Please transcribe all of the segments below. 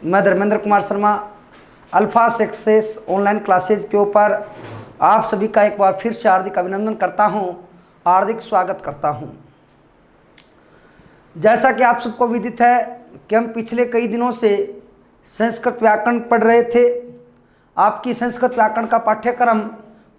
मैं Dharmendra Kumar Sharma alpha success online classes के ऊपर आप सभी का एक बार फिर से हार्दिक अभिनंदन करता हूं, हार्दिक स्वागत करता हूं। जैसा कि आप सबको विदित है कि हम पिछले कई दिनों से संस्कृत व्याकरण पढ़ रहे थे। आपकी संस्कृत व्याकरण का पाठ्यक्रम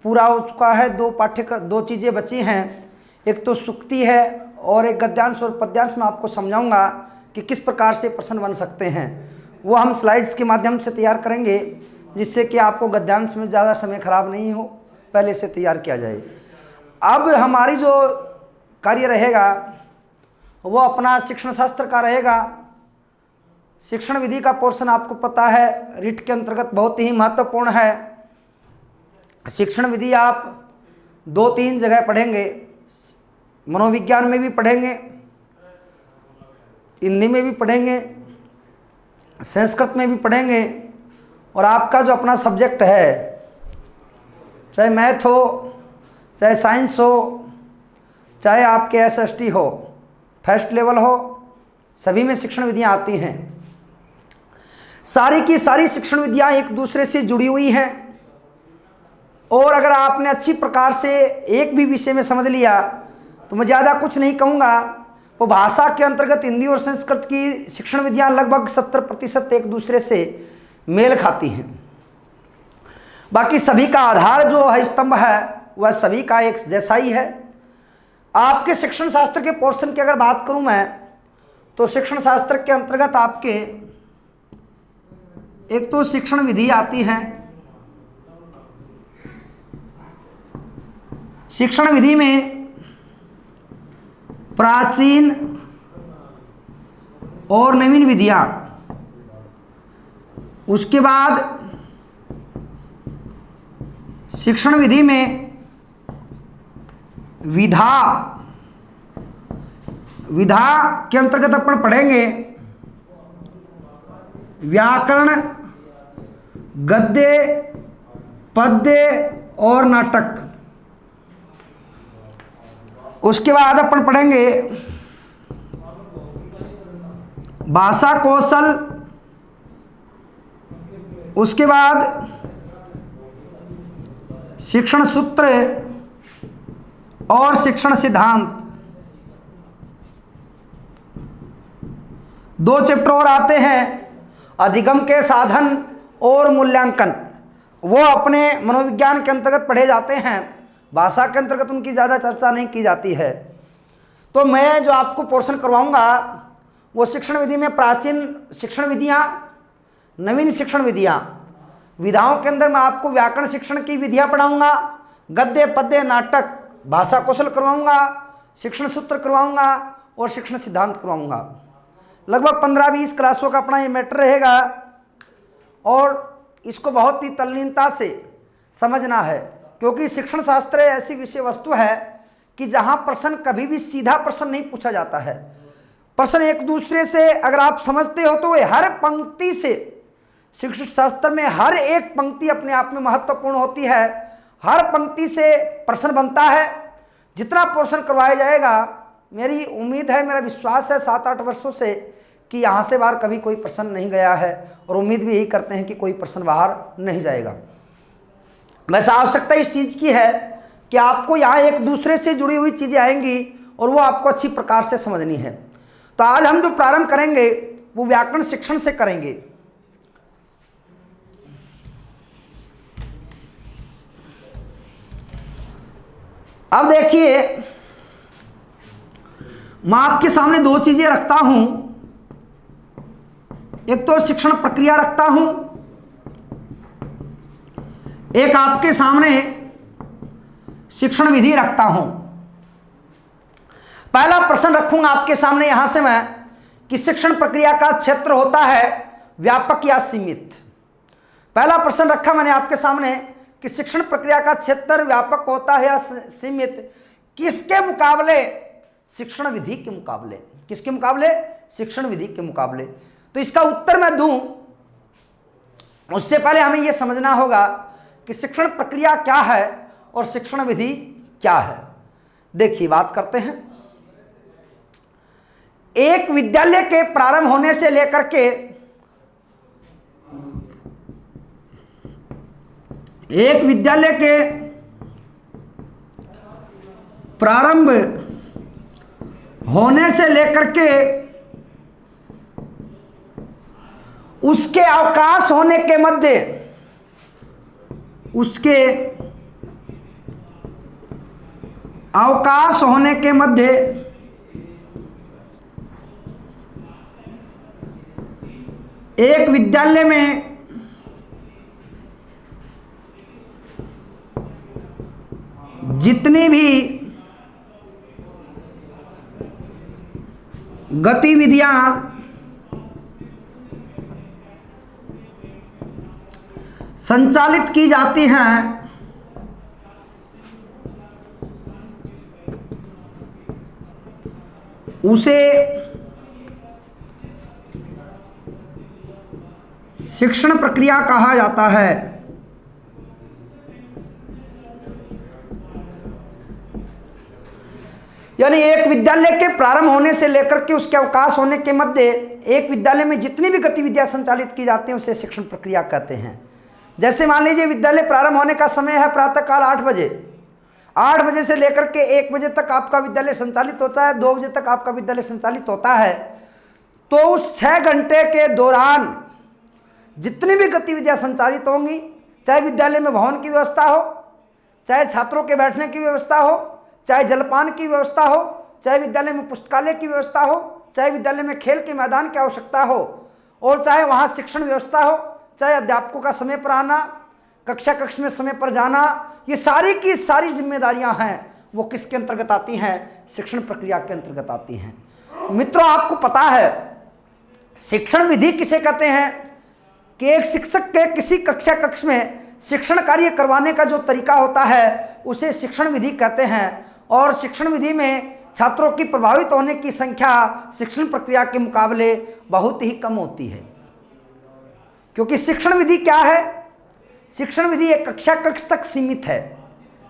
पूरा हो चुका है। दो चीज़ें बची हैं, एक तो सूक्ति है और एक गद्यांश और पद्यांश में आपको समझाऊंगा कि किस प्रकार से प्रश्न बन सकते हैं। वो हम स्लाइड्स के माध्यम से तैयार करेंगे जिससे कि आपको गद्यांश में ज़्यादा समय खराब नहीं हो, पहले से तैयार किया जाए। अब हमारी जो कार्य रहेगा वो अपना शिक्षण शास्त्र का रहेगा। शिक्षण विधि का पोर्शन आपको पता है रिट के अंतर्गत बहुत ही महत्वपूर्ण है। शिक्षण विधि आप 2-3 जगह पढ़ेंगे, मनोविज्ञान में भी पढ़ेंगे, हिंदी में भी पढ़ेंगे, संस्कृत में भी पढ़ेंगे। और आपका जो अपना सब्जेक्ट है, चाहे मैथ हो, चाहे साइंस हो, चाहे आपके एसएसटी हो, फर्स्ट लेवल हो, सभी में शिक्षण विधियाँ आती हैं। सारी की सारी शिक्षण विधियाँ एक दूसरे से जुड़ी हुई हैं। और अगर आपने अच्छी प्रकार से एक भी विषय में समझ लिया तो मैं ज़्यादा कुछ नहीं कहूँगा। वो भाषा के अंतर्गत हिंदी और संस्कृत की शिक्षण विधियाँ लगभग 70% एक दूसरे से मेल खाती हैं। बाकी सभी का आधार जो है, स्तंभ है, वह सभी का एक जैसा ही है। आपके शिक्षण शास्त्र के पोर्शन की अगर बात करूं मैं, तो शिक्षण शास्त्र के अंतर्गत आपके एक तो शिक्षण विधि आती है। शिक्षण विधि में प्राचीन और नवीन विधियां, उसके बाद शिक्षण विधि में विधा के अंतर्गत अपन पढ़ेंगे व्याकरण, गद्य, पद्य और नाटक। उसके बाद अपन पढ़ेंगे भाषा कौशल, उसके बाद शिक्षण सूत्र और शिक्षण सिद्धांत। 2 चैप्टर और आते हैं, अधिगम के साधन और मूल्यांकन। वो अपने मनोविज्ञान के अंतर्गत पढ़े जाते हैं, भाषा के अंतर्गत उनकी ज़्यादा चर्चा नहीं की जाती है। तो मैं जो आपको पोर्शन करवाऊंगा वो शिक्षण विधि में प्राचीन शिक्षण विधियाँ, नवीन शिक्षण विधियाँ। विधाओं के अंदर मैं आपको व्याकरण शिक्षण की विधियाँ पढ़ाऊंगा, गद्य, पद्य, नाटक, भाषा कौशल करवाऊंगा, शिक्षण सूत्र करवाऊंगा और शिक्षण सिद्धांत करवाऊंगा। लगभग 15-20 क्लासों का अपना ये मैटर रहेगा और इसको बहुत ही तल्लीनता से समझना है, क्योंकि शिक्षण शास्त्र ऐसी विषय वस्तु है कि जहाँ प्रश्न कभी भी सीधा प्रश्न नहीं पूछा जाता है। प्रश्न एक दूसरे से अगर आप समझते हो तो हर पंक्ति से, शिक्षण शास्त्र में हर एक पंक्ति अपने आप में महत्वपूर्ण होती है। हर पंक्ति से प्रश्न बनता है। जितना पोर्शन करवाया जाएगा, मेरी उम्मीद है, मेरा विश्वास है 7-8 वर्षों से कि यहाँ से बाहर कभी कोई प्रश्न नहीं गया है और उम्मीद भी यही करते हैं कि कोई प्रश्न बाहर नहीं जाएगा। बस आवश्यकता इस चीज़ की है कि आपको यहाँ एक दूसरे से जुड़ी हुई चीज़ें आएंगी और वो आपको अच्छी प्रकार से समझनी है। तो आज हम जो प्रारंभ करेंगे वो व्याकरण शिक्षण से करेंगे। अब देखिए, मैं आपके सामने 2 चीजें रखता हूं। एक तो शिक्षण प्रक्रिया रखता हूं, एक आपके सामने शिक्षण विधि रखता हूं। पहला प्रश्न रखूंगा आपके सामने यहां से मैं कि शिक्षण प्रक्रिया का क्षेत्र होता है व्यापक या सीमित। पहला प्रश्न रखा मैंने आपके सामने कि शिक्षण प्रक्रिया का क्षेत्र व्यापक होता है या सीमित, किसके मुकाबले? शिक्षण विधि के मुकाबले। किसके मुकाबले? शिक्षण विधि के मुकाबले। तो इसका उत्तर मैं दूं उससे पहले हमें यह समझना होगा कि शिक्षण प्रक्रिया क्या है और शिक्षण विधि क्या है। देखिए, बात करते हैं। एक विद्यालय के प्रारंभ होने से लेकर के एक विद्यालय के प्रारंभ होने से लेकर के उसके अवकाश होने के मध्य, उसके अवकाश होने के मध्य एक विद्यालय में जितनी भी गतिविधियां संचालित की जाती हैं उसे शिक्षण प्रक्रिया कहा जाता है। यानी एक विद्यालय के प्रारंभ होने से लेकर के उसके अवकाश होने के मध्य एक विद्यालय में जितनी भी गतिविधियां संचालित की जाती हैं उसे शिक्षण प्रक्रिया कहते हैं। जैसे मान लीजिए विद्यालय प्रारंभ होने का समय है प्रातःकाल 8 बजे, 8 बजे से लेकर के 1 बजे तक आपका विद्यालय संचालित होता है, 2 बजे तक आपका विद्यालय संचालित होता है। तो उस 6 घंटे के दौरान जितनी भी गतिविधियां संचालित होंगी, चाहे विद्यालय में भवन की व्यवस्था हो, चाहे छात्रों के बैठने की व्यवस्था हो, चाहे जलपान की व्यवस्था हो, चाहे विद्यालय में पुस्तकालय की व्यवस्था हो, चाहे विद्यालय में खेल के मैदान की आवश्यकता हो, और चाहे वहाँ शिक्षण व्यवस्था हो, चाहे अध्यापकों का समय पर आना, कक्षा कक्ष में समय पर जाना, ये सारी की सारी जिम्मेदारियां हैं वो किसके अंतर्गत आती हैं? शिक्षण प्रक्रिया के अंतर्गत आती हैं। मित्रों, आपको पता है शिक्षण विधि किसे कहते हैं कि एक शिक्षक के किसी कक्षा कक्ष में शिक्षण कार्य करवाने का जो तरीका होता है उसे शिक्षण विधि कहते हैं। और शिक्षण विधि में छात्रों की प्रभावित होने की संख्या शिक्षण प्रक्रिया के मुकाबले बहुत ही कम होती है। क्योंकि शिक्षण विधि क्या है? शिक्षण विधि एक कक्षा कक्ष तक सीमित है।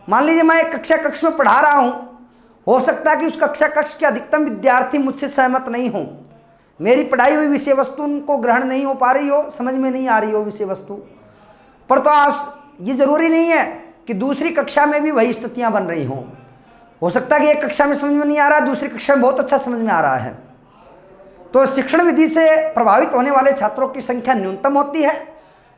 मान लीजिए मैं एक कक्षा कक्ष में पढ़ा रहा हूं, हो सकता है कि उस कक्षा कक्ष के अधिकतम विद्यार्थी मुझसे सहमत नहीं हों, मेरी पढ़ाई हुई विषय वस्तु उनको ग्रहण नहीं हो पा रही हो, समझ में नहीं आ रही हो विषय वस्तु, पर तो आप ये जरूरी नहीं है कि दूसरी कक्षा में भी वही स्थितियां बन रही हों। हो सकता है कि एक कक्षा में समझ में नहीं आ रहा, दूसरी कक्षा में बहुत अच्छा समझ में आ रहा है। तो शिक्षण विधि से प्रभावित होने वाले छात्रों की संख्या न्यूनतम होती है।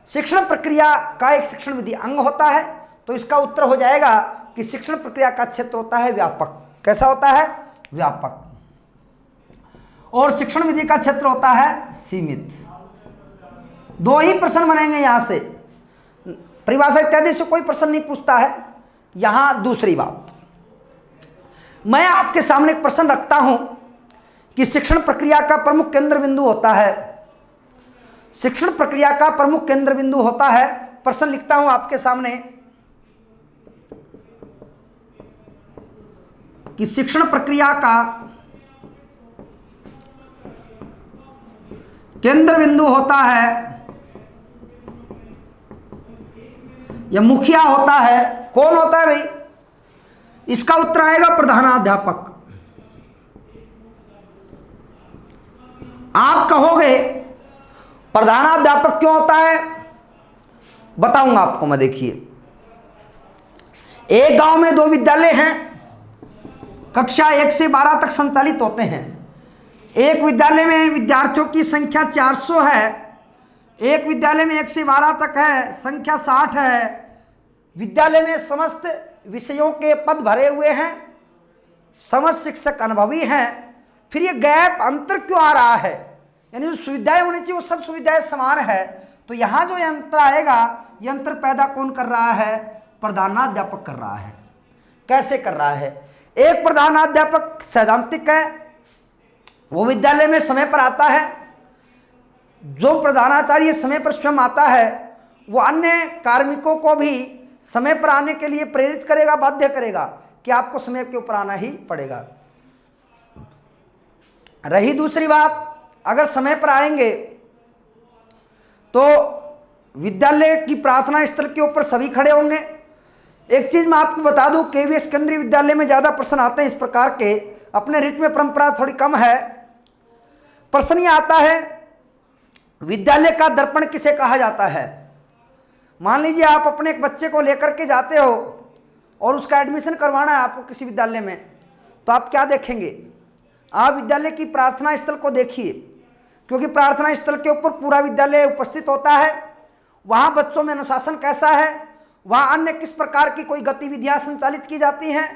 शिक्षण प्रक्रिया का एक शिक्षण विधि अंग होता है। तो इसका उत्तर हो जाएगा कि शिक्षण प्रक्रिया का क्षेत्र होता है व्यापक। कैसा होता है? व्यापक। और शिक्षण विधि का क्षेत्र होता है सीमित। 2 ही प्रश्न बनेंगे यहां से, परिभाषा इत्यादि से कोई प्रश्न नहीं पूछता है। यहां दूसरी बात, मैं आपके सामने एक प्रश्न रखता हूं कि शिक्षण प्रक्रिया का प्रमुख केंद्र बिंदु होता है। शिक्षण प्रक्रिया का प्रमुख केंद्र बिंदु होता है। प्रश्न लिखता हूं आपके सामने कि शिक्षण प्रक्रिया का केंद्र बिंदु होता है या मुखिया होता है। कौन होता है भाई? इसका उत्तर आएगा प्रधानाध्यापक। आप कहोगे प्रधानाध्यापक क्यों होता है? बताऊंगा आपको मैं। देखिए, एक गांव में 2 विद्यालय हैं, कक्षा 1 से 12 तक संचालित होते हैं। एक विद्यालय में विद्यार्थियों की संख्या 400 है, एक विद्यालय में 1 से 12 तक है, संख्या 60 है। विद्यालय में समस्त विषयों के पद भरे हुए हैं, समस्त शिक्षक अनुभवी हैं। फिर ये गैप अंतर क्यों आ रहा है? यानी जो सुविधाएं होनी चाहिए वो सब सुविधाएं समान है, तो यहां जो यंत्र आएगा, यंत्र पैदा कौन कर रहा है? प्रधानाध्यापक कर रहा है। कैसे कर रहा है? एक प्रधानाध्यापक सैद्धांतिक है, वो विद्यालय में समय पर आता है। जो प्रधानाचार्य समय पर स्वयं आता है वो अन्य कार्मिकों को भी समय पर आने के लिए प्रेरित करेगा, बाध्य करेगा कि आपको समय के ऊपर आना ही पड़ेगा। रही दूसरी बात, अगर समय पर आएंगे तो विद्यालय की प्रार्थना स्थल के ऊपर सभी खड़े होंगे। एक चीज मैं आपको बता दूं, केवीएस केंद्रीय विद्यालय में ज्यादा प्रश्न आते हैं इस प्रकार के, अपने रिट में परंपरा थोड़ी कम है। प्रश्न ये आता है, विद्यालय का दर्पण किसे कहा जाता है? मान लीजिए आप अपने एक बच्चे को लेकर के जाते हो और उसका एडमिशन करवाना है आपको किसी विद्यालय में, तो आप क्या देखेंगे? आप विद्यालय की प्रार्थना स्थल को देखिए, क्योंकि प्रार्थना स्थल के ऊपर पूरा विद्यालय उपस्थित होता है। वहाँ बच्चों में अनुशासन कैसा है, वहाँ अन्य किस प्रकार की कोई गतिविधियाँ संचालित की जाती हैं,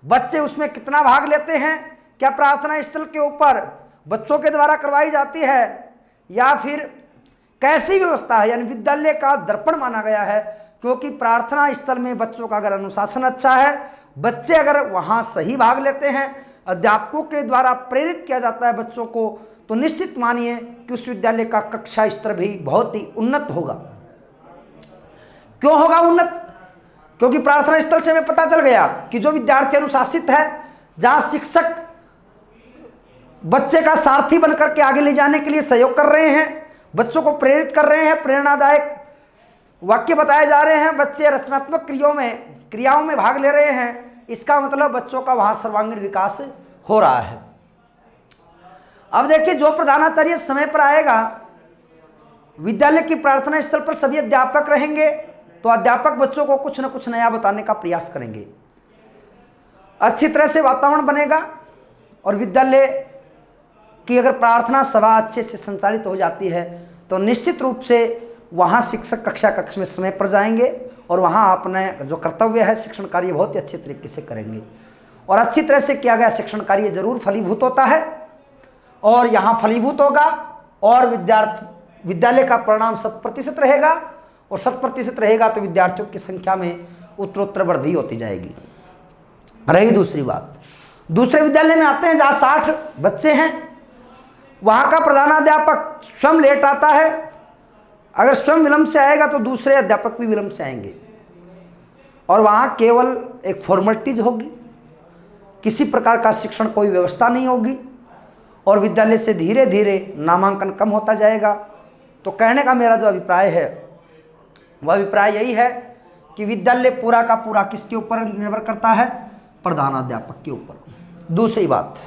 बच्चे उसमें कितना भाग लेते हैं, क्या प्रार्थना स्थल के ऊपर बच्चों के द्वारा करवाई जाती है या फिर कैसी व्यवस्था है। यानी विद्यालय का दर्पण माना गया है, क्योंकि प्रार्थना स्थल में बच्चों का अगर अनुशासन अच्छा है, बच्चे अगर वहाँ सही भाग लेते हैं, अध्यापकों के द्वारा प्रेरित किया जाता है बच्चों को, तो निश्चित मानिए कि उस विद्यालय का कक्षा स्तर भी बहुत ही उन्नत होगा। क्यों होगा उन्नत? क्योंकि प्रार्थना स्थल से हमें पता चल गया कि जो विद्यार्थी अनुशासित है, जहाँ शिक्षक बच्चे का सारथी बनकर के आगे ले जाने के लिए सहयोग कर रहे हैं, बच्चों को प्रेरित कर रहे हैं, प्रेरणादायक वाक्य बताए जा रहे हैं, बच्चे रचनात्मक क्रियाओं में भाग ले रहे हैं, इसका मतलब बच्चों का वहाँ सर्वांगीण विकास हो रहा है। अब देखिए, जो प्रधानाचार्य समय पर आएगा, विद्यालय की प्रार्थना स्थल पर सभी अध्यापक रहेंगे, तो अध्यापक बच्चों को कुछ न कुछ नया बताने का प्रयास करेंगे, अच्छी तरह से वातावरण बनेगा। और विद्यालय की अगर प्रार्थना सभा अच्छे से संचालित हो जाती है तो निश्चित रूप से वहाँ शिक्षक कक्ष में समय पर जाएंगे और वहाँ अपने जो कर्तव्य है शिक्षण कार्य बहुत ही अच्छे तरीके से करेंगे। और अच्छी तरह से किया गया शिक्षण कार्य जरूर फलीभूत होता है, और यहाँ फलीभूत होगा और विद्यालय का परिणाम 100% रहेगा, और 100% रहेगा तो विद्यार्थियों की संख्या में उत्तरोत्तर वृद्धि होती जाएगी। रही दूसरी बात, दूसरे विद्यालय में आते हैं जहाँ 60 बच्चे हैं, वहाँ का प्रधानाध्यापक स्वयं लेट आता है। अगर स्वयं विलंब से आएगा तो दूसरे अध्यापक भी विलंब से आएंगे, और वहाँ केवल एक फॉर्मेलिटीज होगी, किसी प्रकार का शिक्षण कोई व्यवस्था नहीं होगी, और विद्यालय से धीरे धीरे नामांकन कम होता जाएगा। तो कहने का मेरा जो अभिप्राय है वह अभिप्राय यही है कि विद्यालय पूरा का पूरा किसके ऊपर निर्भर करता है? प्रधानाध्यापक के ऊपर। दूसरी बात,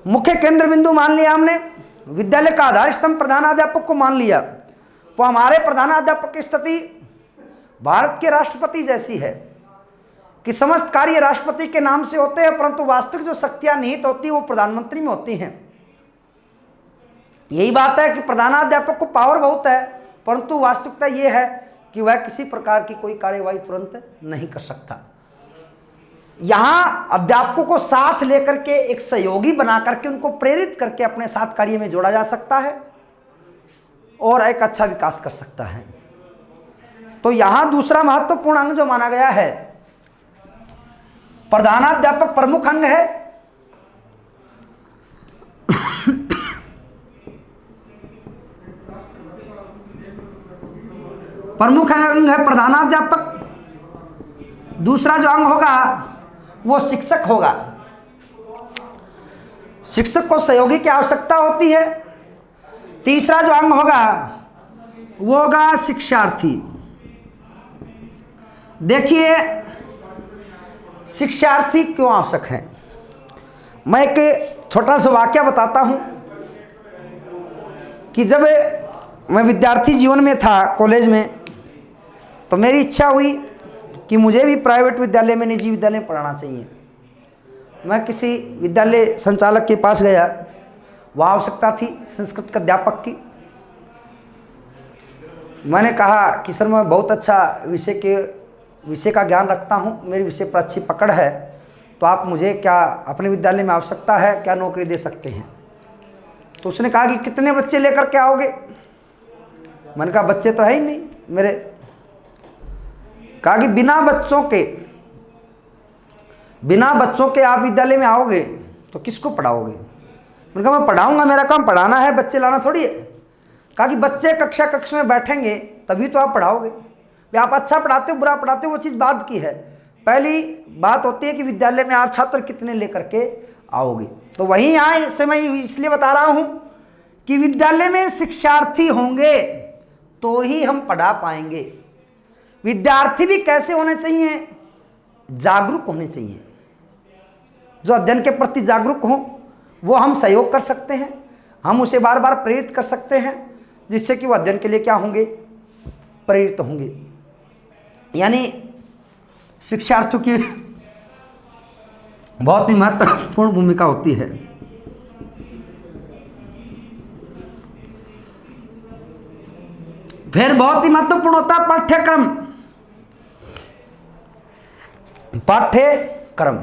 मुख्य केंद्र बिंदु मान लिया हमने, विद्यालय का आधार स्तंभ प्रधानाध्यापक को मान लिया, तो हमारे प्रधानाध्यापक की स्थिति भारत के राष्ट्रपति जैसी है कि समस्त कार्य राष्ट्रपति के नाम से होते हैं, परंतु वास्तविक जो शक्तियां निहित होती है वो प्रधानमंत्री में होती हैं। यही बात है कि प्रधानाध्यापक को पावर बहुत है, परंतु वास्तविकता ये है कि वह किसी प्रकार की कोई कार्यवाही तुरंत नहीं कर सकता। यहाँ अध्यापकों को साथ लेकर के एक सहयोगी बना करके उनको प्रेरित करके अपने साथ कार्य में जोड़ा जा सकता है और एक अच्छा विकास कर सकता है। तो यहाँ दूसरा महत्वपूर्ण अंग जो माना गया है, प्रधानाध्यापक प्रमुख अंग है। प्रमुख अंग है प्रधानाध्यापक। दूसरा जो अंग होगा वो शिक्षक होगा। शिक्षक को सहयोगी की आवश्यकता होती है। तीसरा जो अंग होगा वो होगा शिक्षार्थी। देखिए शिक्षार्थी क्यों आवश्यक है, मैं एक छोटा सा वाक्य बताता हूं कि जब मैं विद्यार्थी जीवन में था कॉलेज में, तो मेरी इच्छा हुई कि मुझे भी प्राइवेट विद्यालय में, निजी विद्यालय में पढ़ाना चाहिए। मैं किसी विद्यालय संचालक के पास गया, वहाँ आवश्यकता थी संस्कृत के अध्यापक की। मैंने कहा कि सर मैं बहुत अच्छा विषय का ज्ञान रखता हूँ, मेरे विषय पर अच्छी पकड़ है, तो आप मुझे क्या अपने विद्यालय में आवश्यकता है, क्या नौकरी दे सकते हैं? तो उसने कहा कि कितने बच्चे लेकर के आओगे? मैंने कहा बच्चे तो है ही नहीं मेरे। कहा कि बिना बच्चों के आप विद्यालय में आओगे तो किसको पढ़ाओगे? मैंने कहा मैं पढ़ाऊंगा, मेरा काम पढ़ाना है, बच्चे लाना थोड़ी है। कहा कि बच्चे कक्ष में बैठेंगे तभी तो आप पढ़ाओगे। आप अच्छा पढ़ाते हो बुरा पढ़ाते हो वो चीज़ बाद की है, पहली बात होती है कि विद्यालय में आप छात्र कितने लेकर के आओगे। तो वहीं यहाँ इससे मैं इसलिए बता रहा हूँ कि विद्यालय में शिक्षार्थी होंगे तो ही हम पढ़ा पाएंगे। विद्यार्थी भी कैसे होने चाहिए? जागरूक होने चाहिए। जो अध्ययन के प्रति जागरूक हों वो हम सहयोग कर सकते हैं, हम उसे बार बार प्रेरित कर सकते हैं, जिससे कि वो अध्ययन के लिए क्या होंगे? प्रेरित होंगे। यानी शिक्षार्थियों की बहुत ही महत्वपूर्ण भूमिका होती है। फिर बहुत ही महत्वपूर्ण होता है पाठ्यक्रम। पाठ्यक्रम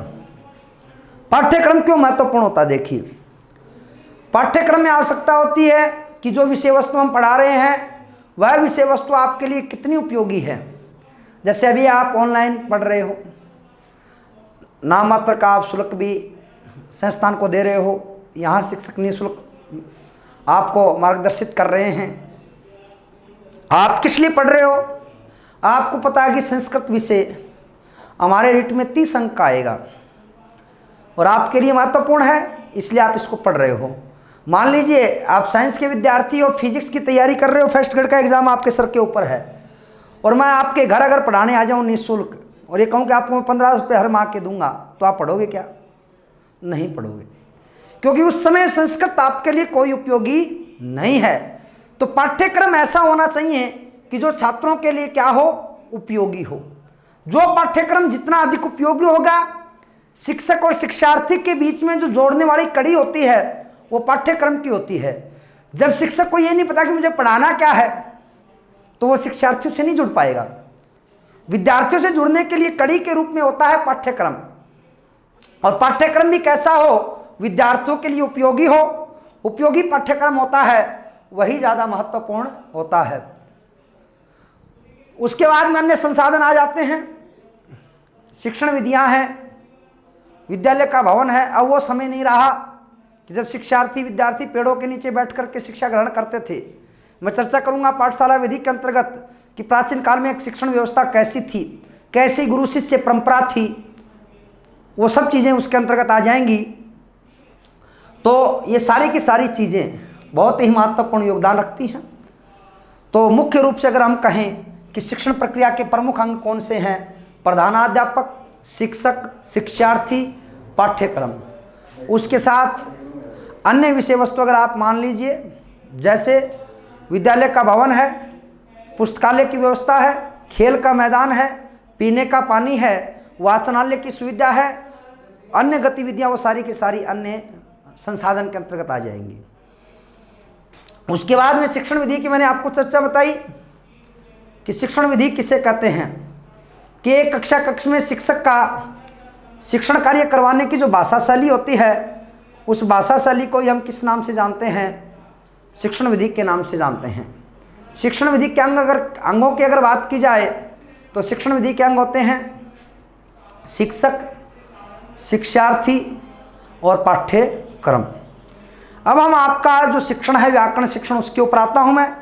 पाठ्यक्रम क्यों महत्वपूर्ण होता है? देखिए, पाठ्यक्रम में आवश्यकता होती है कि जो विषय वस्तु हम पढ़ा रहे हैं वह विषय वस्तु आपके लिए कितनी उपयोगी है। जैसे अभी आप ऑनलाइन पढ़ रहे हो, नाम मात्र का आप शुल्क भी संस्थान को दे रहे हो, यहाँ शिक्षक निःशुल्क आपको मार्गदर्शित कर रहे हैं। आप किस लिए पढ़ रहे हो? आपको पता है कि संस्कृत विषय हमारे रिट में 30 अंक का आएगा और आपके लिए महत्वपूर्ण है, इसलिए आप इसको पढ़ रहे हो। मान लीजिए आप साइंस के विद्यार्थी हो, फिजिक्स की तैयारी कर रहे हो, फर्स्ट ग्रेड का एग्जाम आपके सर के ऊपर है और मैं आपके घर अगर पढ़ाने आ जाऊँ निःशुल्क और ये कहूँ कि आपको मैं 15 रुपये हर माह के दूंगा, तो आप पढ़ोगे क्या? नहीं पढ़ोगे, क्योंकि उस समय संस्कृत आपके लिए कोई उपयोगी नहीं है। तो पाठ्यक्रम ऐसा होना चाहिए कि जो छात्रों के लिए क्या हो? उपयोगी हो। जो पाठ्यक्रम जितना अधिक उपयोगी होगा, शिक्षक और शिक्षार्थी के बीच में जो जोड़ने वाली कड़ी होती है वो पाठ्यक्रम की होती है। जब शिक्षक को ये नहीं पता कि मुझे पढ़ाना क्या है, तो वो शिक्षार्थियों से नहीं जुड़ पाएगा। विद्यार्थियों से जुड़ने के लिए कड़ी के रूप में होता है पाठ्यक्रम, और पाठ्यक्रम भी कैसा हो? विद्यार्थियों के लिए उपयोगी हो। उपयोगी पाठ्यक्रम होता है वही ज़्यादा महत्वपूर्ण होता है। उसके बाद में अन्य संसाधन आ जाते हैं। शिक्षण विधियां हैं, विद्यालय का भवन है। अब वो समय नहीं रहा कि जब शिक्षार्थी विद्यार्थी पेड़ों के नीचे बैठ करके शिक्षा ग्रहण करते थे। मैं चर्चा करूंगा पाठशाला विधि के अंतर्गत कि प्राचीन काल में एक शिक्षण व्यवस्था कैसी थी, कैसी गुरु शिष्य परंपरा थी, वो सब चीज़ें उसके अंतर्गत आ जाएंगी। तो ये सारी की सारी चीज़ें बहुत ही महत्वपूर्ण योगदान रखती हैं। तो मुख्य रूप से अगर हम कहें कि शिक्षण प्रक्रिया के प्रमुख अंग कौन से हैं? प्रधानाध्यापक, शिक्षक, शिक्षार्थी, पाठ्यक्रम। उसके साथ अन्य विषय वस्तु अगर आप मान लीजिए, जैसे विद्यालय का भवन है, पुस्तकालय की व्यवस्था है, खेल का मैदान है, पीने का पानी है, वाचनालय की सुविधा है, अन्य गतिविधियां, वो सारी की सारी अन्य संसाधन के अंतर्गत आ जाएंगी। उसके बाद में शिक्षण विधि की मैंने आपको चर्चा बताई कि शिक्षण विधि किसे कहते हैं कि एक कक्षा कक्ष में शिक्षक का शिक्षण कार्य करवाने की जो भाषा शैली होती है, उस भाषा शैली को ही हम किस नाम से जानते हैं? शिक्षण विधि के नाम से जानते हैं। शिक्षण विधि के अंगों की अगर बात की जाए तो शिक्षण विधि के अंग होते हैं शिक्षक, शिक्षार्थी और पाठ्यक्रम। अब हम आपका जो शिक्षण है, व्याकरण शिक्षण, उसके ऊपर आता हूं मैं।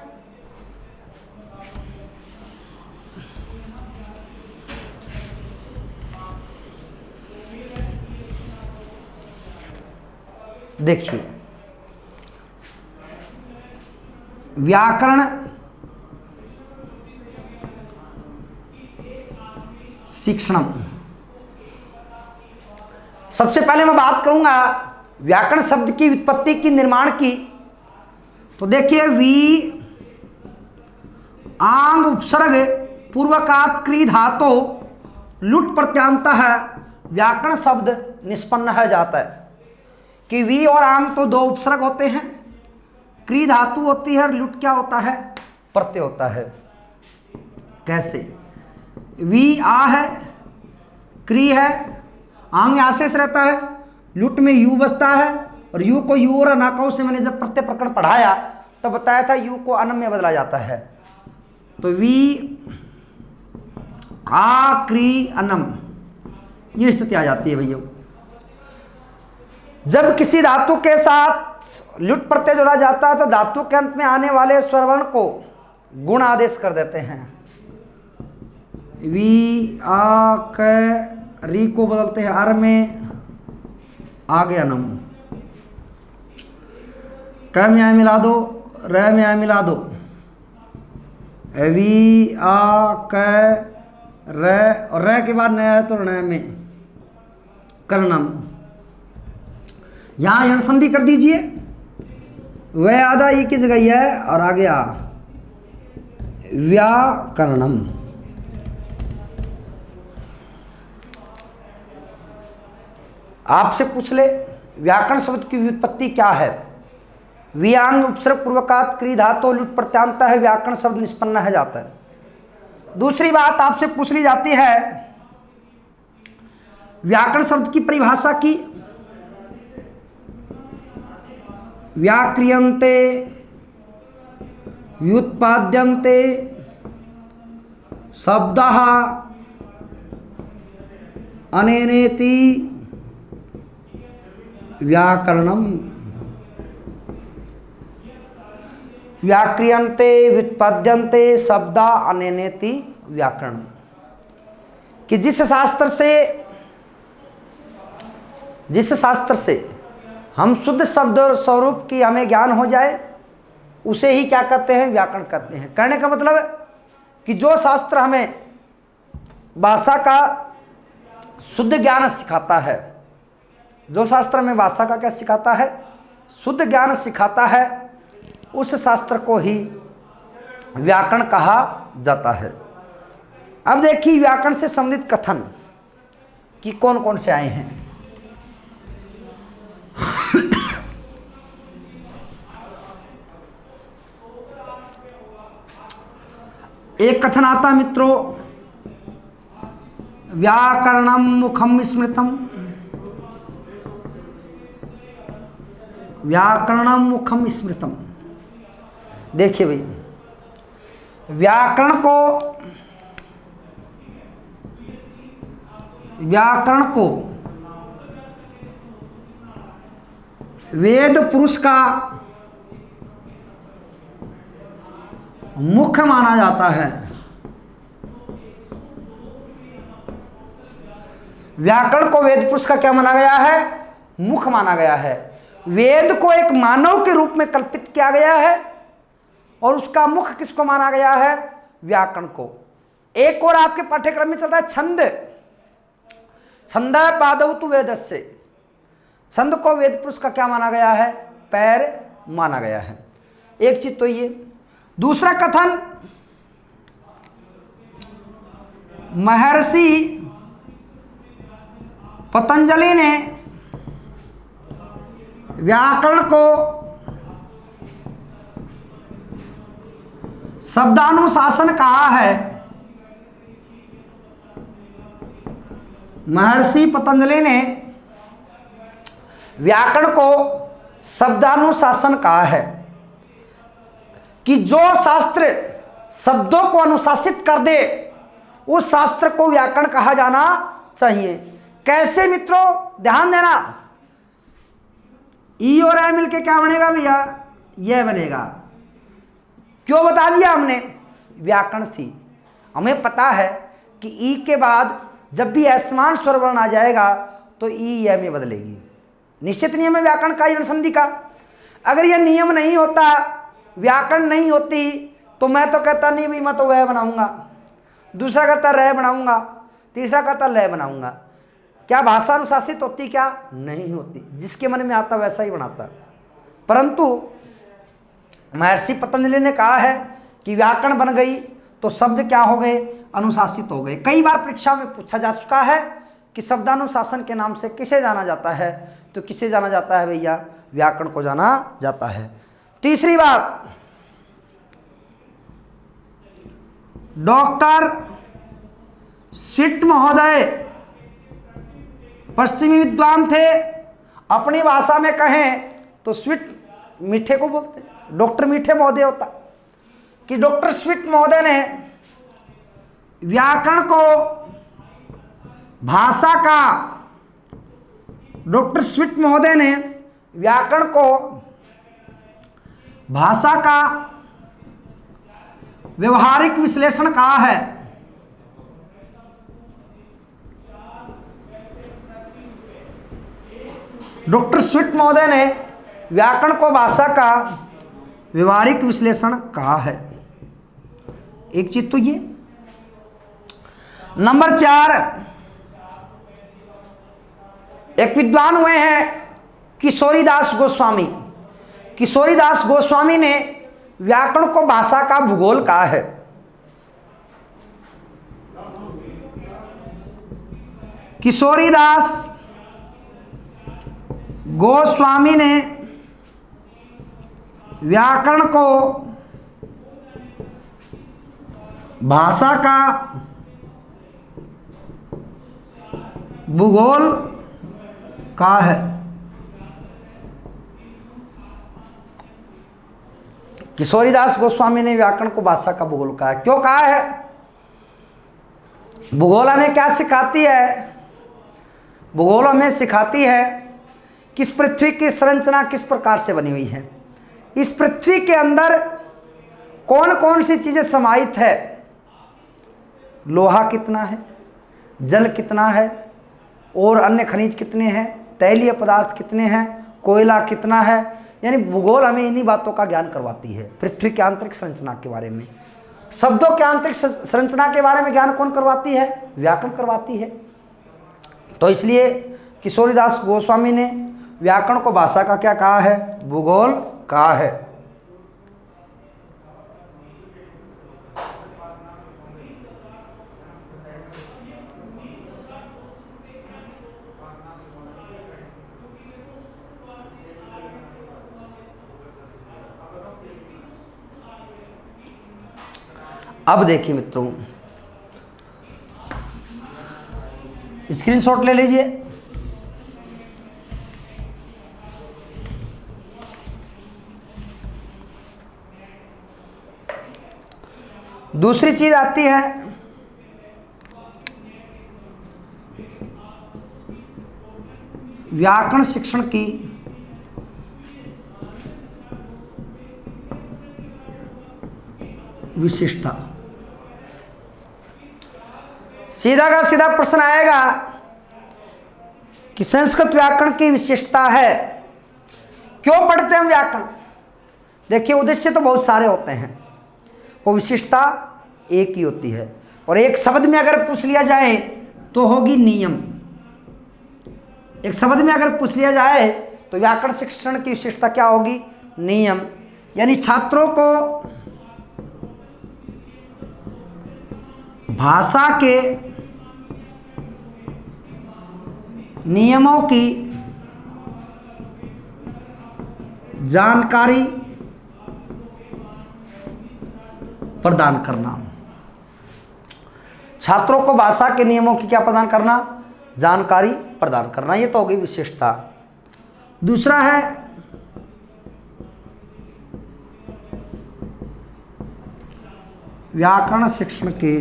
देखिए, व्याकरण शिक्षण, सबसे पहले मैं बात करूंगा व्याकरण शब्द की व्युत्पत्ति की, निर्माण की। तो देखिए, वी आंग उपसर्ग पूर्वकात क्री धातो लुट प्रत्यांतः व्याकरण शब्द निष्पन्न है जाता है कि वी और आंग तो दो उपसर्ग होते हैं, क्री धातु होती है और लुट क्या होता है? प्रत्यय होता है। कैसे? वी आ है, क्री है, आंग में आशेष रहता है, लुट में यू बसता है और यू को यू और अनाकौ से मैंने जब प्रत्यय प्रकरण पढ़ाया तब बताया था यू को अनम में बदला जाता है। तो वी आ क्री अनम, ये स्थिति आ जाती है भैया। जब किसी धातु के साथ लुट प्रत्यय जोड़ा जाता है तो धातु के अंत में आने वाले स्वरवर्ण को गुण आदेश कर देते हैं। वी आ क री को बदलते हैं अर में, आ गया नम। क में आ मिला दो, र में आ मिला दो, वी आ क र, और र के बाद नया है तो न में कर्णम। यहाँ यण संधि कर दीजिए, वह आधा ई की जगह है और आ गया व्याकरणम। आपसे पूछ ले व्याकरण शब्द की व्युत्पत्ति क्या है? व्यांग उपसर्ग पूर्वकात क्री धातु लुट प्रत्यांत है, व्याकरण शब्द निष्पन्न है जाता है। दूसरी बात आपसे पूछ ली जाती है व्याकरण शब्द की परिभाषा की। व्याक्रियन्ते व्युत्पाद्यन्ते शब्दः अनेनेति व्याकरणम। व्याक्रियन्ते व्युत्पाद्यन्ते शब्दा अनेनेति व्याकरण। कि जिस शास्त्र से हम शुद्ध शब्द और स्वरूप की हमें ज्ञान हो जाए उसे ही क्या कहते हैं? व्याकरण कहते हैं। कहने का मतलब है कि जो शास्त्र हमें भाषा का शुद्ध ज्ञान सिखाता है, जो शास्त्र हमें भाषा का क्या सिखाता है? शुद्ध ज्ञान सिखाता है, उस शास्त्र को ही व्याकरण कहा जाता है। अब देखिए व्याकरण से संबंधित कथन कि कौन कौन से आए हैं। एक कथन आता मित्रों, व्याकरणम मुखम स्मृतम। व्याकरणम मुखम स्मृतम। देखिए भाई, व्याकरण को वेद पुरुष का मुख्य माना जाता है। व्याकरण को वेद पुरुष का क्या माना गया है? मुख्य माना गया है। वेद को एक मानव के रूप में कल्पित किया गया है और उसका मुख्य किसको माना गया है? व्याकरण को। एक और आपके पाठ्यक्रम में चल रहा है छंद। छंद पादौ तु वेदस्य। छंद को वेद पुरुष का क्या माना गया है? पैर माना गया है। एक चीज तो ये। दूसरा कथन, महर्षि पतंजलि ने व्याकरण को शब्दानुशासन कहा है। महर्षि पतंजलि ने व्याकरण को शब्दानुशासन कहा है कि जो शास्त्र शब्दों को अनुशासित कर दे उस शास्त्र को व्याकरण कहा जाना चाहिए। कैसे मित्रों? ध्यान देना। ई और ए मिलके क्या बनेगा भैया? यह बनेगा। क्यों बता दिया हमने? व्याकरण थी। हमें पता है कि ई के बाद जब भी असमान स्वर वर्ण आ जाएगा तो ई यह में बदलेगी। निश्चित नियम है व्याकरण का, यह संधि का। अगर यह नियम नहीं होता, व्याकरण नहीं होती, तो मैं तो कहता नहीं भाई मैं तो वह बनाऊंगा, दूसरा कहता रह बनाऊंगा, तीसरा कहता लय बनाऊंगा। क्या भाषा अनुशासित होती? क्या नहीं होती। जिसके मन में आता वैसा ही बनाता। परंतु महर्षि पतंजलि ने कहा है कि व्याकरण बन गई तो शब्द क्या हो गए? अनुशासित हो गए। कई बार परीक्षा में पूछा जा चुका है कि शब्दानुशासन के नाम से किसे जाना जाता है? तो किसे जाना जाता है भैया? व्याकरण को जाना जाता है। तीसरी बात, डॉक्टर स्विट महोदय पश्चिमी विद्वान थे। अपनी भाषा में कहें तो स्विट मीठे को बोलते, डॉक्टर मीठे महोदय होता। कि डॉक्टर स्विट महोदय ने व्याकरण को भाषा का, डॉक्टर स्विट महोदय ने व्याकरण को भाषा का व्यवहारिक विश्लेषण कहा है। डॉक्टर स्विट महोदय ने व्याकरण को भाषा का व्यवहारिक विश्लेषण कहा है। एक चीज तो ये। नंबर 4, एक विद्वान हुए हैं किशोरीदास गोस्वामी। किशोरीदास गोस्वामी ने व्याकरण को भाषा का भूगोल कहा है। किशोरीदास गोस्वामी ने व्याकरण को भाषा का भूगोल कहा है। किशोरीदास गोस्वामी ने व्याकरण को भाषा का भूगोल कहा है। क्यों कहा है? भूगोल हमें क्या सिखाती है? भूगोल हमें सिखाती है कि इस पृथ्वी की संरचना किस प्रकार से बनी हुई है, इस पृथ्वी के अंदर कौन कौन सी चीज़ें समाहित है। लोहा कितना है, जल कितना है, और अन्य खनिज कितने हैं, तैलीय पदार्थ कितने हैं, कोयला कितना है। यानी भूगोल हमें इन्हीं बातों का ज्ञान करवाती है। पृथ्वी की आंतरिक संरचना के बारे में, शब्दों के आंतरिक संरचना के बारे में ज्ञान कौन करवाती है? व्याकरण करवाती है। तो इसलिए किशोरीदास गोस्वामी ने व्याकरण को भाषा का क्या कहा है? भूगोल कहा है। अब देखिए मित्रों, स्क्रीनशॉट ले लीजिए। दूसरी चीज आती है व्याकरण शिक्षण की विशेषता। सीधा का सीधा प्रश्न आएगा कि संस्कृत व्याकरण की विशेषता है, क्यों पढ़ते हैं हम व्याकरण? देखिए, उद्देश्य तो बहुत सारे होते हैं, वो विशेषता एक ही होती है। और एक शब्द में अगर पूछ लिया जाए तो होगी नियम। एक शब्द में अगर पूछ लिया जाए तो व्याकरण शिक्षण की विशेषता क्या होगी? नियम। यानी छात्रों को भाषा के नियमों की जानकारी प्रदान करना। छात्रों को भाषा के नियमों की क्या प्रदान करना? जानकारी प्रदान करना। ये तो होगी विशेषता। दूसरा है व्याकरण शिक्षण के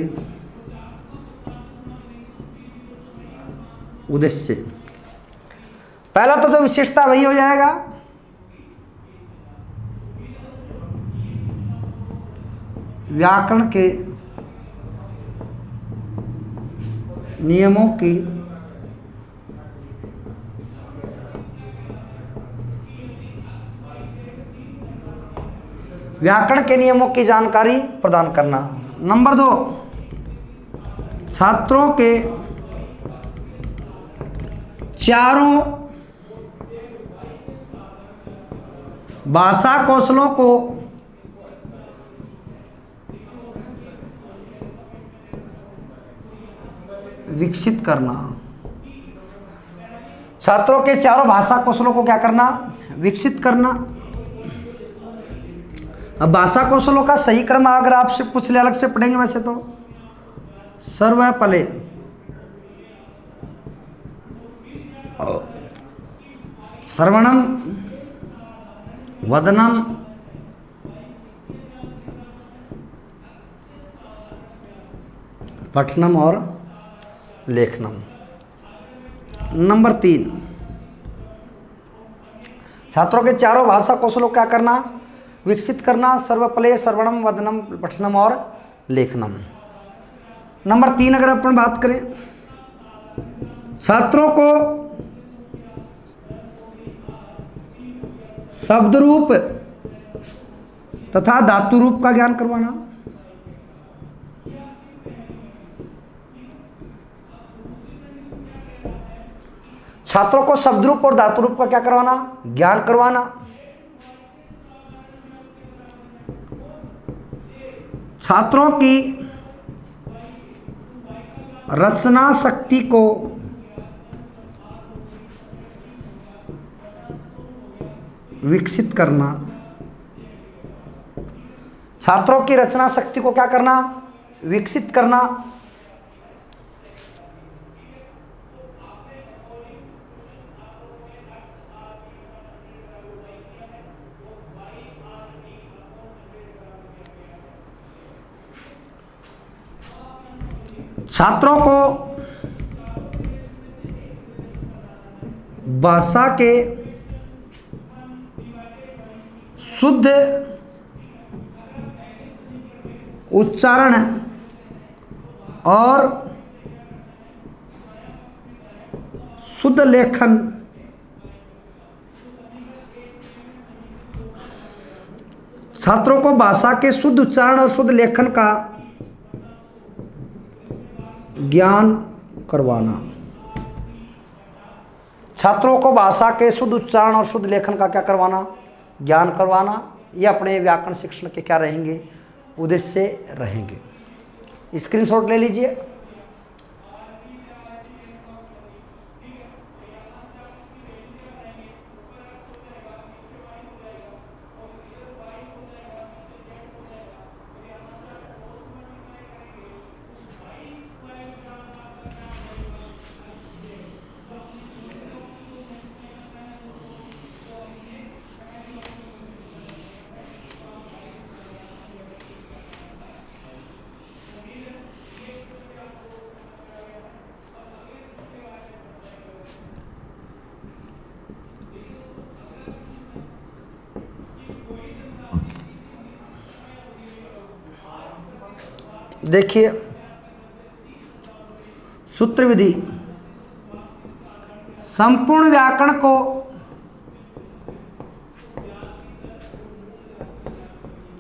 उद्देश्य। पहला तो जो विशेषता वही हो जाएगा व्याकरण के नियमों की जानकारी प्रदान करना। नंबर 2, छात्रों के चारों भाषा कौशलों को विकसित करना। छात्रों के चारों भाषा कौशलों को क्या करना? विकसित करना। अब भाषा कौशलों का सही क्रम अगर आपसे पूछ ले, अलग से पढ़ेंगे वैसे तो सर्वपले श्रवणम, वदनम, पठनम और लेखनम। नंबर 3, छात्रों के चारों भाषा कौशलों क्या करना? विकसित करना। सर्वपले श्रवणम, वदनम, पठनम और लेखनम। नंबर 3 अगर अपन बात करें, छात्रों को शब्द रूप तथा धातु रूप का ज्ञान करवाना। छात्रों को शब्द रूप और धातु रूप का क्या करवाना? ज्ञान करवाना। छात्रों की रचना शक्ति को विकसित करना। छात्रों की रचना शक्ति को क्या करना? विकसित करना। छात्रों को भाषा के शुद्ध उच्चारण और शुद्ध लेखन छात्रों को भाषा के शुद्ध उच्चारण और शुद्ध लेखन का ज्ञान करवाना। छात्रों को भाषा के शुद्ध उच्चारण और शुद्ध लेखन का क्या करवाना? ज्ञान करवाना। ये अपने व्याकरण शिक्षण के क्या रहेंगे? उद्देश्य रहेंगे। स्क्रीनशॉट ले लीजिए। देखिए, सूत्र विधि संपूर्ण व्याकरण को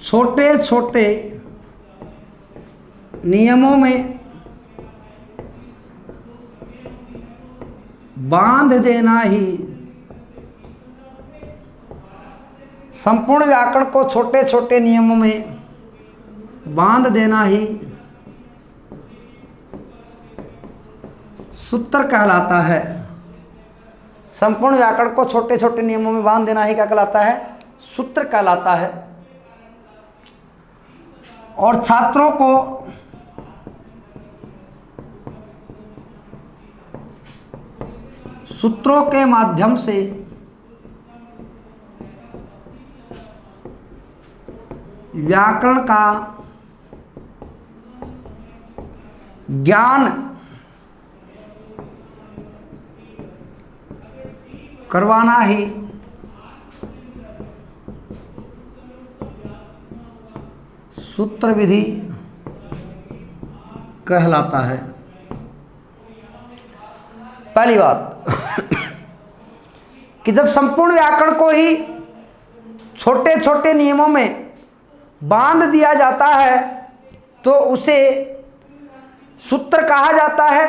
छोटे छोटे नियमों में बांध देना ही, संपूर्ण व्याकरण को छोटे छोटे नियमों में बांध देना ही सूत्र कहलाता है। संपूर्ण व्याकरण को छोटे छोटे नियमों में बांध देना ही क्या कहलाता है? सूत्र कहलाता है। और छात्रों को सूत्रों के माध्यम से व्याकरण का ज्ञान करवाना ही सूत्र विधि कहलाता है। पहली बात कि जब संपूर्ण व्याकरण को ही छोटे छोटे नियमों में बांध दिया जाता है तो उसे सूत्र कहा जाता है।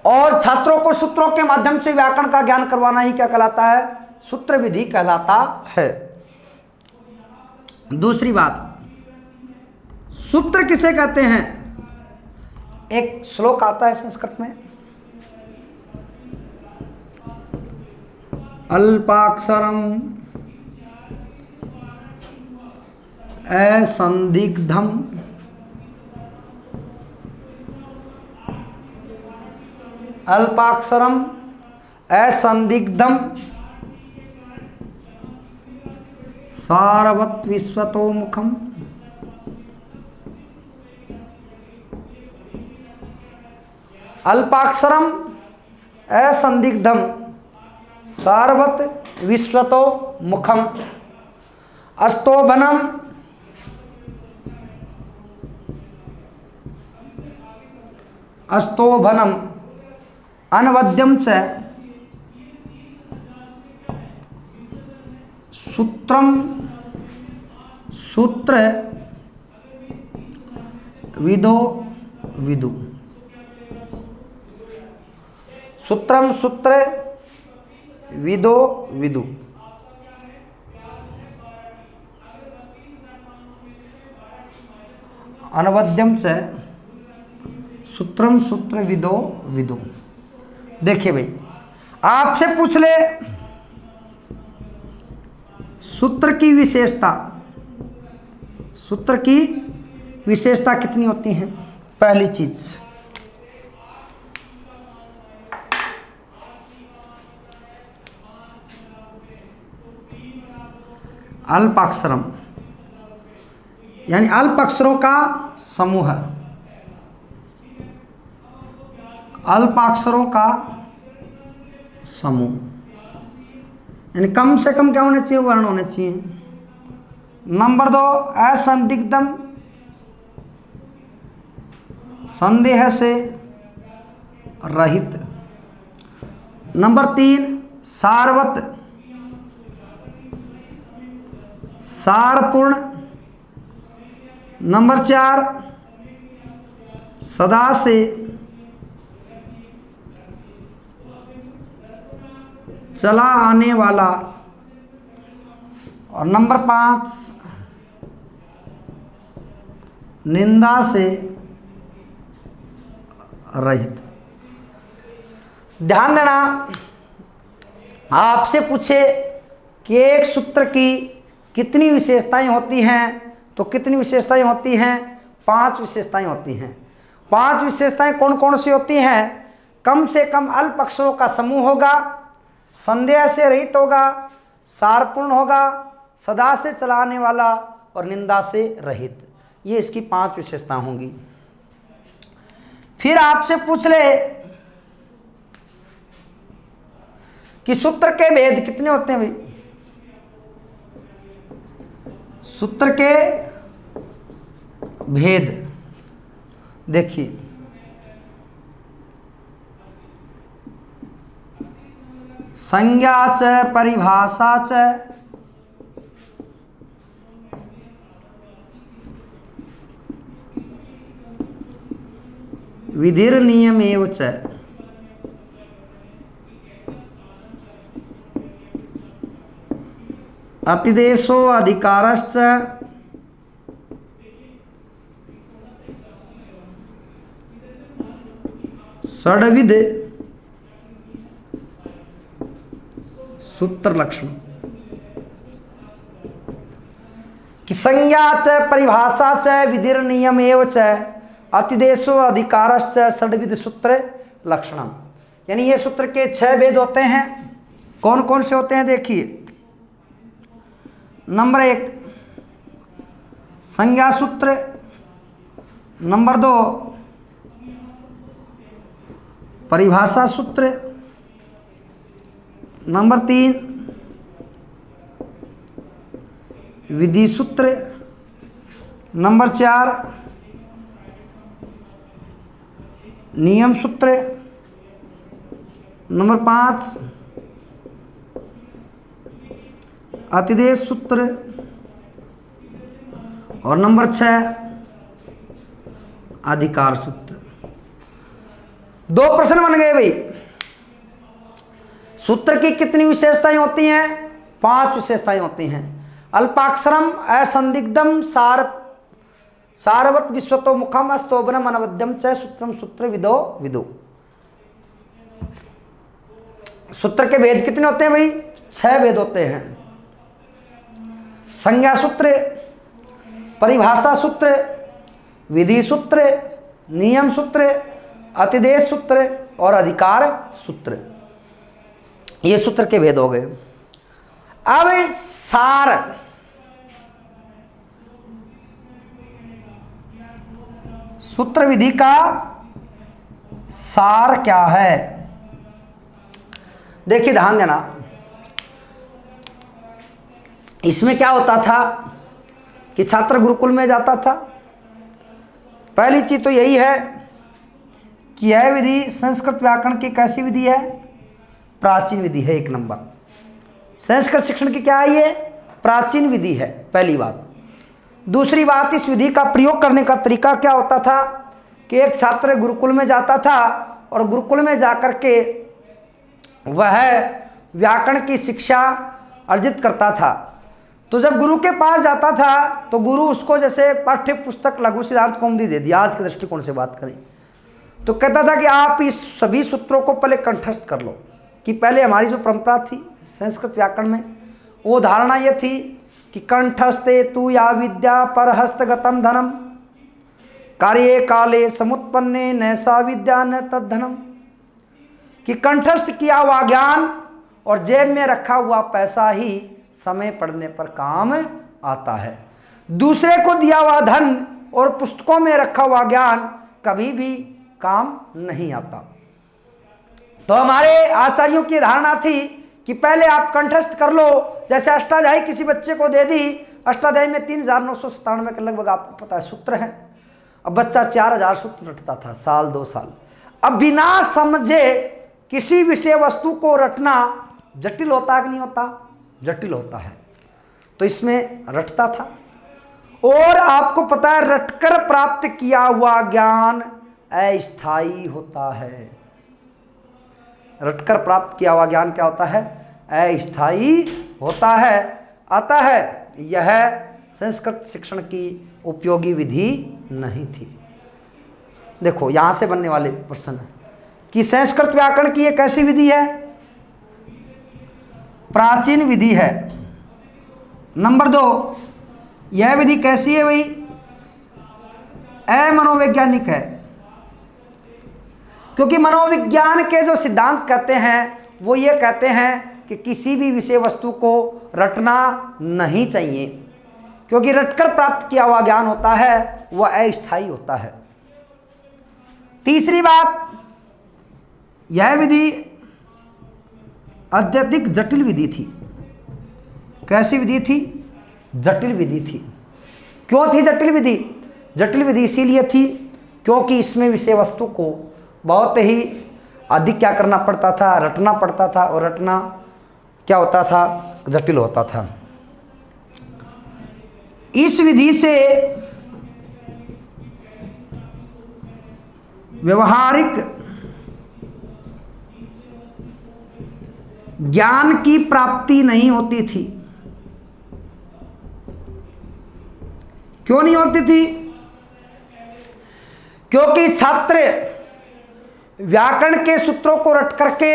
और छात्रों को सूत्रों के माध्यम से व्याकरण का ज्ञान करवाना ही क्या कहलाता है? सूत्र विधि कहलाता है। दूसरी बात, सूत्र किसे कहते हैं? एक श्लोक आता है संस्कृत में, अल्पाक्षरम असंदिग्धम अल्पाक्षरम असंदिग्धम सारवत विश्वतोमुखम। अल्पाक्षरम असंदिग्धम सारवत विश्वतो मुखम अस्तोभनम अस्तोभनम अनवद्यम च सूत्रम सूत्र विदो विदु। सूत्रम सूत्र विदो विदु। अनवद्यम च सूत्रम सूत्र विदो विदु। देखिए भाई, आपसे पूछ ले सूत्र की विशेषता, सूत्र की विशेषता कितनी होती है? पहली चीज अल्पाक्षरम, यानी अल्प अक्षरों का समूह, अल्पाक्षरों का समूह, यानी कम से कम क्या होने चाहिए? वर्ण होने चाहिए। नंबर 2 असंदिग्धम, संदेह से रहित। नंबर 3 सारवत, सारपूर्ण। नंबर 4 सदा से चला आने वाला। और नंबर 5 निंदा से रहित। ध्यान देना, आपसे पूछे कि एक सूत्र की कितनी विशेषताएं होती हैं, तो कितनी विशेषताएं होती हैं? 5 विशेषताएं होती हैं। 5 विशेषताएं कौन कौन सी होती हैं? कम से कम अल्प अक्षरों का समूह होगा, संदेह से रहित होगा, सारपूर्ण होगा, सदा से चलाने वाला और निंदा से रहित। ये इसकी 5 विशेषता होंगी। फिर आपसे पूछ ले कि सूत्र के भेद कितने होते हैं भाई? सूत्र के भेद देखिए, संज्ञा च परिभाषा च विधिर नियमेव च। अतिदेशो अधिकारश्च षड्विध सूत्र लक्षण। कि संज्ञा च परिभाषा च विधिर नियमेव च अतिदेशो अधिकारश्च षड्विध सूत्र लक्षणम। यानी ये सूत्र के 6 भेद होते हैं। कौन कौन से होते हैं? देखिए, नंबर 1 संज्ञा सूत्र, नंबर 2 परिभाषा सूत्र, नंबर 3 विधि सूत्र, नंबर 4 नियम सूत्र, नंबर 5 अतिदेश सूत्र और नंबर 6 अधिकार सूत्र। 2 प्रश्न बन गए भाई। सूत्र की कितनी विशेषताएं होती हैं? 5 विशेषताएं होती हैं। अल्पाक्षरम, असंदिग्धम, सारवत, विश्वतो मुखम, अस्तोभनम, अनवद्यम च सूत्रम सूत्र विदो विदो। सूत्र के भेद कितने होते हैं भाई? 6 भेद होते हैं। संज्ञा सूत्र, परिभाषा सूत्र, विधि सूत्र, नियम सूत्र, अतिदेश सूत्र और अधिकार सूत्र। ये सूत्र के भेद हो गए। अब सार, सूत्र विधि का सार क्या है? देखिए ध्यान देना, इसमें क्या होता था कि छात्र गुरुकुल में जाता था। पहली चीज तो यही है कि यह विधि संस्कृत व्याकरण की कैसी विधि है? प्राचीन विधि है। 1 नंबर संस्कृत शिक्षण की क्या है? ये प्राचीन विधि है, पहली बात। दूसरी बात, इस विधि का प्रयोग करने का तरीका क्या होता था कि एक छात्र गुरुकुल में जाता था और गुरुकुल में जाकर के वह व्याकरण की शिक्षा अर्जित करता था। तो जब गुरु के पास जाता था तो गुरु उसको जैसे पाठ्य पुस्तक लघु सिद्धांत कौमुदी दे दिया, आज के दृष्टिकोण से बात करें तो कहता था कि आप इस सभी सूत्रों को पहले कंठस्थ कर लो, कि पहले हमारी जो परंपरा थी संस्कृत व्याकरण में, वो धारणा ये थी कि कंठस्ते तु या विद्या पर हस्तगतम धनम कार्ये काले समुत्पन्ने नैसा विद्या न तद्धनम, कि कंठस्थ किया हुआ ज्ञान और जेब में रखा हुआ पैसा ही समय पड़ने पर काम आता है। दूसरे को दिया हुआ धन और पुस्तकों में रखा हुआ ज्ञान कभी भी काम नहीं आता। तो हमारे आचार्यों की धारणा थी कि पहले आप कंठस्थ कर लो, जैसे अष्टाध्यायी किसी बच्चे को दे दी, अष्टाध्यायी में 3997 के लगभग आपको पता है सूत्र है। अब बच्चा 4000 सूत्र रटता था साल 2 साल। अब बिना समझे किसी विषय वस्तु को रटना जटिल होता है कि नहीं होता? जटिल होता है। तो इसमें रटता था। और आपको पता है रटकर प्राप्त किया हुआ ज्ञान अस्थायी होता है। रटकर प्राप्त किया हुआ ज्ञान क्या होता है? अस्थायी होता है। अतः यह संस्कृत शिक्षण की उपयोगी विधि नहीं थी। देखो यहां से बनने वाले प्रश्न है कि संस्कृत व्याकरण की एक ऐसी विधि है, प्राचीन विधि है। नंबर 2, यह विधि कैसी है भाई? अमनोवैज्ञानिक है। क्योंकि मनोविज्ञान के जो सिद्धांत कहते हैं वो ये कहते हैं कि किसी भी विषय वस्तु को रटना नहीं चाहिए, क्योंकि रटकर प्राप्त किया हुआ ज्ञान होता है वह अस्थायी होता है। तीसरी बात, यह विधि अत्यधिक जटिल विधि थी। कैसी विधि थी? जटिल विधि थी। क्यों थी जटिल विधि? जटिल विधि इसीलिए थी क्योंकि इसमें विषय वस्तु को बहुत ही अधिक क्या करना पड़ता था? रटना पड़ता था। और रटना क्या होता था? जटिल होता था। इस विधि से व्यवहारिक ज्ञान की प्राप्ति नहीं होती थी। क्यों नहीं होती थी? क्योंकि छात्र व्याकरण के सूत्रों को रट करके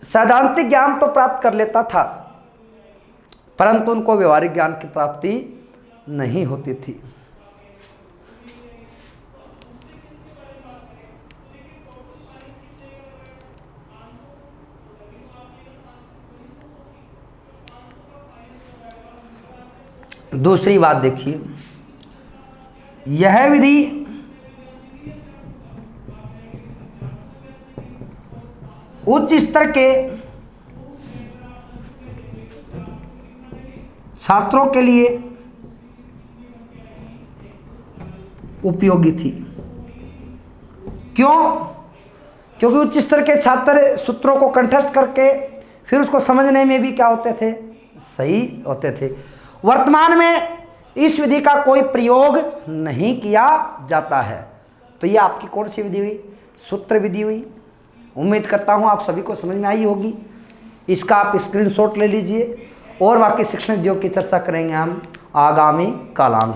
सैद्धांतिक ज्ञान तो प्राप्त कर लेता था, परंतु उनको व्यवहारिक ज्ञान की प्राप्ति नहीं होती थी। दूसरी बात देखिए, यह विधि उच्च स्तर के छात्रों के लिए उपयोगी थी। क्यों? क्योंकि उच्च स्तर के छात्र सूत्रों को कंठस्थ करके फिर उसको समझने में भी क्या होते थे? सही होते थे। वर्तमान में इस विधि का कोई प्रयोग नहीं किया जाता है। तो ये आपकी कौन सी विधि हुई? सूत्र विधि हुई। उम्मीद करता हूँ आप सभी को समझ में आई होगी। इसका आप स्क्रीनशॉट ले लीजिए और बाकी शिक्षण उद्योग की चर्चा करेंगे हम आगामी कालांश में।